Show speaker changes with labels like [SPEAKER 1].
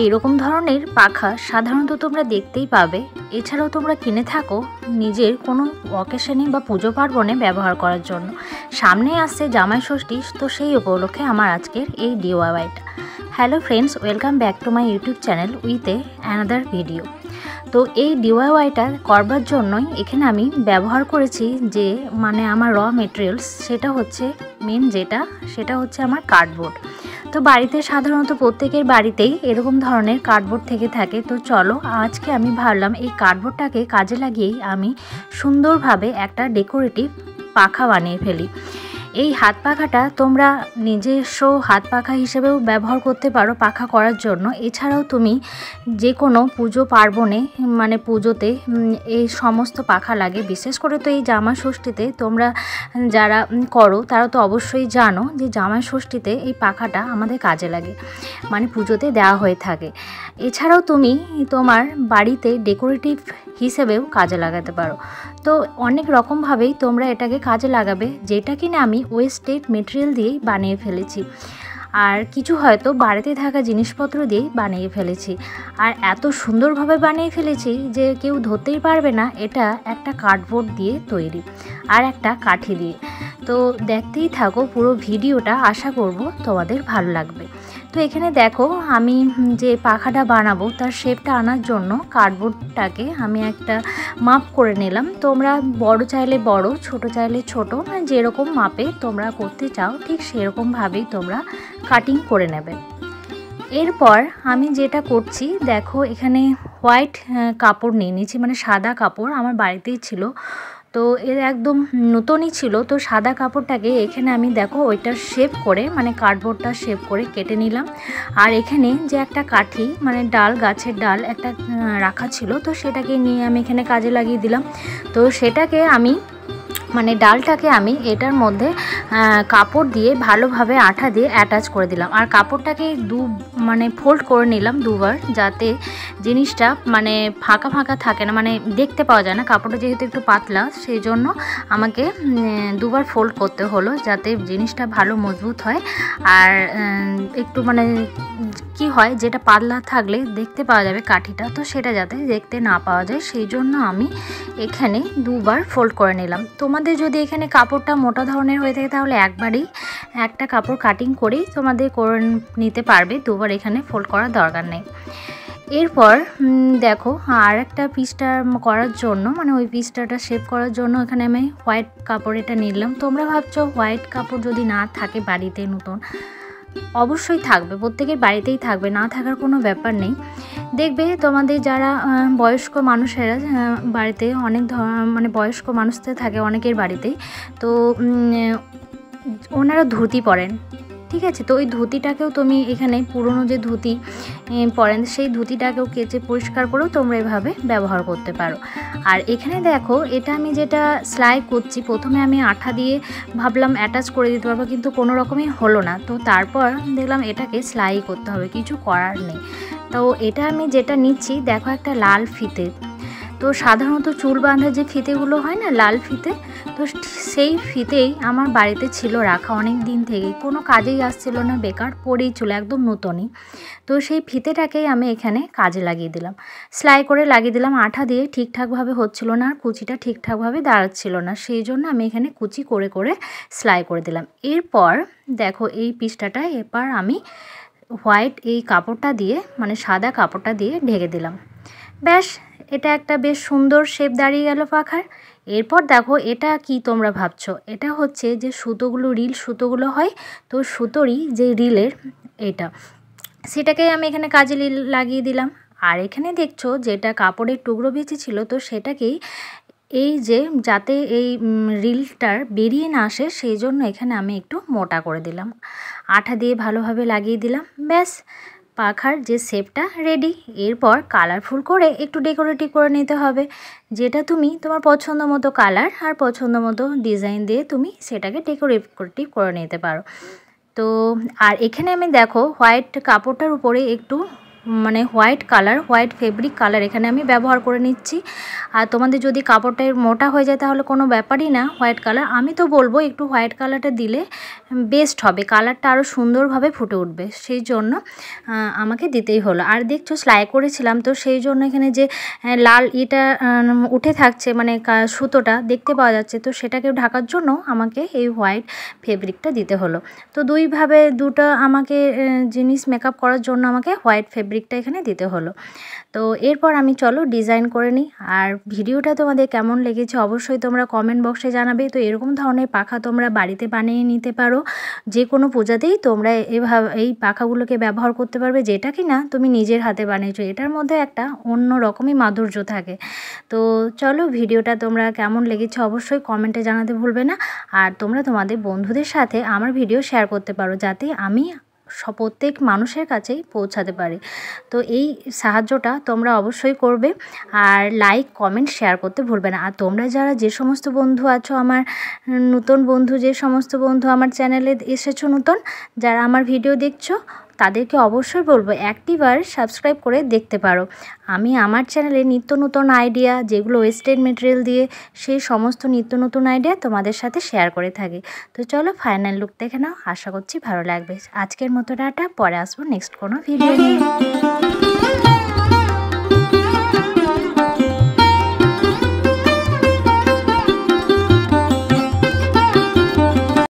[SPEAKER 1] এইরকম ধরনের পাখা সাধারণত তোমরা দেখতেই পাবে। এছাড়াও তোমরা কিনে থাকো নিজের কোনো অকেশনে বা পুজো পার্বণে ব্যবহার করার জন্য। সামনে আসছে জামাই ষষ্ঠী, তো সেই উপলক্ষে আমার আজকের এই ডিআইওয়াইটা। Hello friends, welcome back to my YouTube channel with another video. তো এই ডিআইওয়াইটা করবার জন্যই এখানে আমি ব্যবহার করেছি যে আমার র মেটেরিয়ালস, সেটা হচ্ছে সেটা হচ্ছে আমার কার্ডবোর্ড। তো বাড়িতে সাধারণত প্রত্যেকের বাড়িতেই এরকম ধরনের কার্ডবোর্ড থেকে থাকে। তো চলো আজকে আমি ভাবলাম এই কার্ডবোর্ডটাকে কাজে লাগিয়েই আমি সুন্দরভাবে একটা ডেকোরেটিভ পাখা বানিয়ে ফেলি। এই হাত পাখাটা তোমরা নিজস্ব হাত পাখা হিসেবেও ব্যবহার করতে পারো পাখা করার জন্য। এছাড়াও তুমি যে কোনো পুজো পার্বণে পুজোতে এই সমস্ত পাখা লাগে। বিশেষ করে তো এই জামাই ষষ্ঠীতে তোমরা যারা করো তারা তো অবশ্যই জানো যে জামাই ষষ্ঠীতে এই পাখাটা আমাদের কাজে লাগে, পুজোতে দেওয়া হয়ে থাকে। এছাড়াও তুমি তোমার বাড়িতে ডেকোরেটিভ হিসেবেও কাজে লাগাতে পারো। তো অনেক রকমভাবেই তোমরা এটাকে কাজে লাগাবে, যেটা কিনা আমি ওয়েস্টেড মেটেরিয়াল দিয়েই বানিয়ে ফেলেছি, আর কিছু হয়তো বাড়িতে থাকা জিনিসপত্র দিয়েই বানিয়ে ফেলেছি। আর এত সুন্দরভাবে বানিয়ে ফেলেছি যে কেউ ধরতেই পারবে না এটা একটা কার্ডবোর্ড দিয়ে তৈরি আর একটা কাঠি দিয়ে। তো দেখতেই থাকো পুরো ভিডিওটা, আশা করব তোমাদের ভালো লাগবে। তো এখানে দেখো আমি যে পাখাটা বানাবো তার শেপটা আনার জন্য কার্ডবোর্ডটাকে আমি একটা মাপ করে নিলাম। তোমরা বড় চাইলে বড়, ছোট চাইলে ছোট, যেরকম মাপে তোমরা করতে চাও ঠিক সেরকমভাবেই তোমরা কাটিং করে নেবে। এরপর আমি যেটা করছি দেখো, এখানে হোয়াইট কাপড় নিয়ে নিয়েছি, সাদা কাপড় আমার বাড়িতেই ছিল। তো এর একদম নতুনই ছিল। তো সাদা কাপড়টাকে এখানে আমি দেখো ওইটার শেপ করে কার্ডবোর্ডটা শেপ করে কেটে নিলাম। আর এখানে যে একটা কাঠি ডাল, গাছের ডাল একটা রাখা ছিল, তো সেটাকে নিয়ে আমি এখানে কাজে লাগিয়ে দিলাম। তো সেটাকে আমি ডালটাকে আমি এটার মধ্যে কাপড় দিয়ে ভালোভাবে আঠা দিয়ে অ্যাটাচ করে দিলাম। আর কাপড়টাকে ফোল্ড করে নিলাম দুবার, যাতে জিনিসটা ফাঁকা ফাঁকা থাকে না, দেখতে পাওয়া যায় না। কাপড়টা যেহেতু একটু পাতলা সেই জন্য আমাকে দুবার ফোল্ড করতে হলো, যাতে জিনিসটা ভালো মজবুত হয়। আর একটু কি হয়, যেটা পাতলা থাকলে দেখতে পাওয়া যাবে কাঠিটা, তো সেটা যাতে দেখতে না পাওয়া যায় সেই জন্য আমি এখানে দুবার ফোল্ড করে নিলাম। তোমাদের যদি এখানে কাপড়টা মোটা ধরনের হয়ে থাকে তাহলে একবারেই একটা কাপড় কাটিং করেই তোমাদের করে নিতে পারবে, দুবার এখানে ফোল্ড করার দরকার নেই। এরপর দেখো আর একটা পিসটা করার জন্য ওই পিসটাটা শেপ করার জন্য এখানে আমি হোয়াইট কাপড় এটা নিলাম। তোমরা ভাবছো হোয়াইট কাপড় যদি না থাকে বাড়িতে, নতুন অবশ্যই থাকবে, প্রত্যেকের বাড়িতেই থাকবে, না থাকার কোনো ব্যাপার নেই। দেখবে তোমাদের যারা বয়স্ক মানুষেরা বাড়িতে অনেক বয়স্ক মানুষদের থাকে অনেকের বাড়িতেই, তো ওনারা ধুতি পরেন, ঠিক আছে। তো ওই ধুতিটাকেও তুমি এখানে পুরনো যে ধুতি পরেন সেই ধুতিটাকেও কেচে পরিষ্কার করেও তোমরা এভাবে ব্যবহার করতে পারো। আর এখানে দেখো এটা আমি যেটা সেলাই করছি, প্রথমে আমি আঠা দিয়ে ভাবলাম অ্যাটাচ করে দিতে পারবো, কিন্তু কোনো রকমই হলো না। তো তারপর দেখলাম এটাকে সেলাই করতে হবে, কিছু করার নেই। তো এটা আমি যেটা নিচ্ছি দেখো একটা লাল ফিতে। তো সাধারণত চুল বাঁধার যে ফিতেগুলো হয় না, লাল ফিতে, তো সেই ফিতেই আমার বাড়িতে ছিল রাখা অনেক দিন থেকেই, কোনো কাজেই আসছিল না, বেকার পড়েই ছিল, একদম নতুনই। তো সেই ফিতেটাকেই আমি এখানে কাজে লাগিয়ে দিলাম, সেলাই করে লাগিয়ে দিলাম। আঠা দিয়ে ঠিকঠাকভাবে হচ্ছিল না, আর কুচিটা ঠিকঠাকভাবে দাঁড়াচ্ছিল না, সেই জন্য আমি এখানে কুচি করে করে সেলাই করে দিলাম। এরপর দেখো এই পিসটাটা এবার আমি হোয়াইট এই কাপড়টা দিয়ে সাদা কাপড়টা দিয়ে ঢেকে দিলাম। ব্যাস, এটা একটা বেশ সুন্দর শেপ দাঁড়িয়ে গেল পাখার। এরপর দেখো এটা কি তোমরা ভাবছো, এটা হচ্ছে যে সুতোগুলো, রিল সুতোগুলো হয়, তো সুতোরই যে রিলের এটা, সেটাকেই আমি এখানে কাজে লাগিয়ে দিলাম। আর এখানে দেখছো যেটা কাপড়ের টুকরো বেঁচে ছিল, তো সেটাকেই এই যে যাতে এই রিলটার বেরিয়ে না আসে সেই জন্য এখানে আমি একটু মোটা করে দিলাম, আঠা দিয়ে ভালোভাবে লাগিয়ে দিলাম। ব্যাস, পাখার যে শেপটা রেডি। এরপর কালারফুল করে একটু ডেকোরেটিভ করে নিতে হবে, যেটা তুমি তোমার পছন্দ মতো কালার আর পছন্দ মতো ডিজাইন দিয়ে তুমি সেটাকে ডেকোরেটিভ করে নিতে পারো। তো আর এখানে আমি দেখো হোয়াইট কাপড়টার উপরে একটু মানে white colour, white fabric colour এখানে আমি ব্যবহার করে নিচ্ছি। আর তোমাদের যদি কাপড়টা মোটা হয়ে যায় তাহলে কোনো ব্যাপারই না, হোয়াইট কালার আমি তো বলবো একটু হোয়াইট কালারটা দিলে বেস্ট হবে, কালারটা আরও সুন্দরভাবে ফুটে উঠবে, সেই জন্য আমাকে দিতেই হলো। আর দেখছো সেলাই করেছিলাম তো সেই জন্য এখানে যে লাল এটা উঠে থাকছে মানে সুতোটা দেখতে পাওয়া যাচ্ছে, তো সেটাকে ঢাকার জন্য আমাকে এই হোয়াইট ফেব্রিকটা দিতে হলো। তো দুইভাবে দুটো আমাকে জিনিস মেকআপ করার জন্য আমাকে হোয়াইট ফেব্রিকটা এখানে দিতে হলো। তো এরপর আমি চলো ডিজাইন করে নিই। আর ভিডিওটা তোমাদের কেমন লেগেছে অবশ্যই তোমরা কমেন্ট বক্সে জানাবে। তো এরকম ধরনের পাখা তোমরা বাড়িতে বানিয়ে নিতে পারো, যে কোনো পূজাতেই তোমরা এভাবে এই পাখাগুলোকে ব্যবহার করতে পারবে, যেটা কি না তুমি নিজের হাতে বানিয়েছো, এটার মধ্যে একটা অন্য রকমই মাধুর্য থাকে। তো চলো ভিডিওটা তোমরা কেমন লেগেছে অবশ্যই কমেন্টে জানাতে ভুলবে না। আর তোমরা তোমাদের বন্ধুদের সাথে আমার ভিডিও শেয়ার করতে পারো, যাতে আমি প্রত্যেক মানুষের কাছেই পৌঁছাতে পারে। তো এই সাহায্যটা তোমরা অবশ্যই করবে। আর লাইক কমেন্ট শেয়ার করতে ভুলবে না। আর তোমরা যারা যে সমস্ত বন্ধু আছো আমার নতুন বন্ধু, যে সমস্ত বন্ধু আমার চ্যানেলে এসেছো নতুন, যারা আমার ভিডিও দেখছো তাদেরকে অবশ্যই বলবো একটিবার সাবস্ক্রাইব করে দেখতে পারো। আমি আমার চ্যানেলে নিত্য নতুন আইডিয়া, যেগুলো ওয়েস্টেড মেটেরিয়াল দিয়ে, সেই সমস্ত নিত্য নতুন আইডিয়া তোমাদের সাথে শেয়ার করে থাকি। তো চলো ফাইনাল লুক দেখে নাও, আশা করছি ভালো লাগবে। আজকের মতো টাটা, পরে আসবো নেক্সট কোনো ভিডিও নিয়ে।